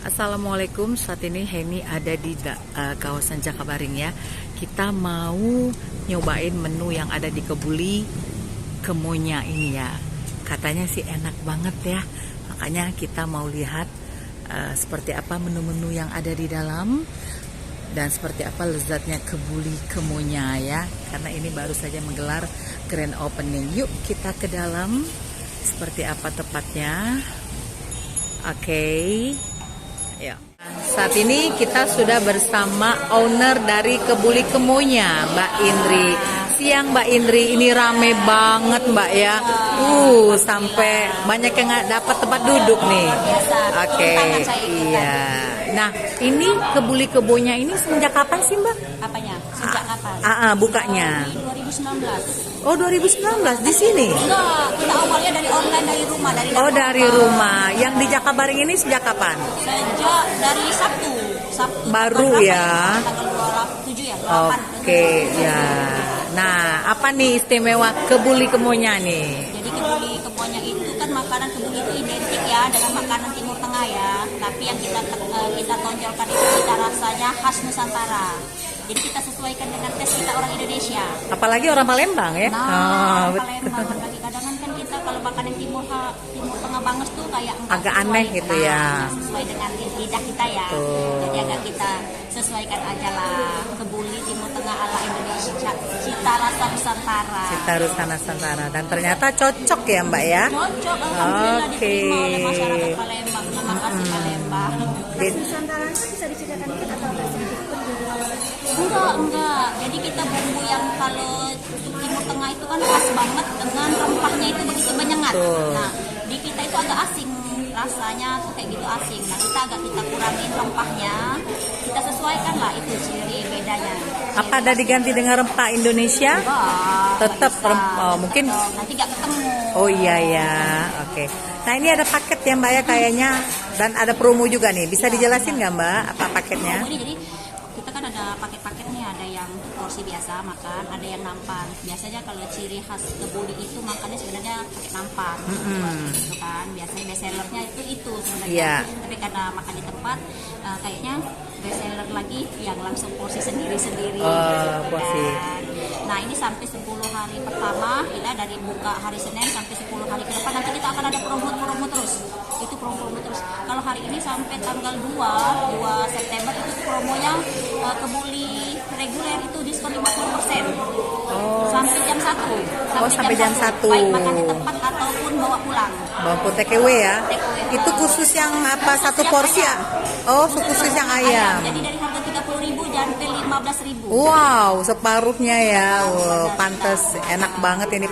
Assalamualaikum, saat ini Heni ada di kawasan Jakabaring ya. Kita mau nyobain menu yang ada di Kebuli Kemonya ini ya. Katanya sih enak banget ya. Makanya kita mau lihat seperti apa menu-menu yang ada di dalam dan seperti apa lezatnya Kebuli Kemonya ya. Karena ini baru saja menggelar grand opening. Yuk kita ke dalam. Seperti apa tepatnya? Oke. Ya. Saat ini kita sudah bersama owner dari Kebuli Kemonya, Mbak Indri. Siang Mbak Indri, ini rame banget Mbak ya. Sampai banyak yang nggak dapat tempat duduk nih. Oke, iya. Nah, ini Kebuli Kemonya ini sejak kapan sih Mbak? Apanya? Sejak kapan? Bukanya. 2019. Oh, 2019 di sini. Enggak, kita awalnya dari online, dari rumah, dari rumah. Yang di Jakabaring ini sejak kapan? Sejak dari Sabtu baru ya. Tanggal 27 ya. Oke, ya. Nah, apa nih istimewa Kebuli Kemonya nih? Jadi Kebuli Kemonya itu kan makanan Kebuli itu identik ya dengan makanan Timur Tengah ya. Tapi yang kita tonjolkan itu kita rasanya khas Nusantara. Jadi kita sesuaikan dengan tes kita orang Indonesia. Apalagi orang Palembang ya. Nah, Palembang lagi kadang kan kita kalau makanan Timur Tengah banget tuh kayak agak aneh gitu ya. Sesuai dengan lidah kita ya. Jadi agak kita sesuaikan aja lah. Kebuli Timur Tengah ala Indonesia, cita rasa Nusantara. Cita rasa Nusantara, dan ternyata cocok ya Mbak ya. Cocok, alhamdulillah diterima oleh masyarakat Palembang. Terima kasih Palembang. Nusantara itu bisa diceritakan dikit atau nggak sedikit pun di luar? Enggak. Jadi kita bumbu yang kalau Timur Tengah itu kan khas banget dengan rempahnya itu begitu menyengat. Nah, di kita itu agak asing rasanya tuh kayak gitu asing. Nah, kita kurangin rempahnya, kita sesuaikan lah itu ciri bedanya. Apa ada diganti dengan rempah Indonesia? Tetap rempah, mungkin. Nanti nggak ketemu. Oh iya ya, oke. Nah ini ada paket ya Mbak ya kayaknya, dan ada promo juga nih. Bisa dijelasin nggak Mbak apa paketnya? Promo ini jadi kita kan ada paket-paketnya, ada yang porsi biasa makan, ada yang nampan. Biasanya kalau ciri khas Kebuli itu makannya sebenarnya pakai nampan, gitu kan. Biasanya best sellernya itu sebenarnya. Yeah. Tapi karena makan di tempat, kayaknya best seller lagi yang langsung porsi sendiri-sendiri. Porsi. Nah ini sampai 10 hari pertama, kita dari buka hari Senin sampai 10 hari ke depan nanti kita akan ada promo terus. Itu promo terus. Kalau hari ini sampai tanggal 2 September itu promonya Kebuli reguler itu diskon 50%. Sampai jam 1. Sampai jam 1. Baik makan di tempat ataupun bawa pulang. Bawa TKW ya. Itu khusus yang apa satu porsi ya? Oh, khusus yang ayam. Jadi dari harga 30.000 sampai 15.000. Wow, separuhnya ya. Wow, pantes enak banget ini.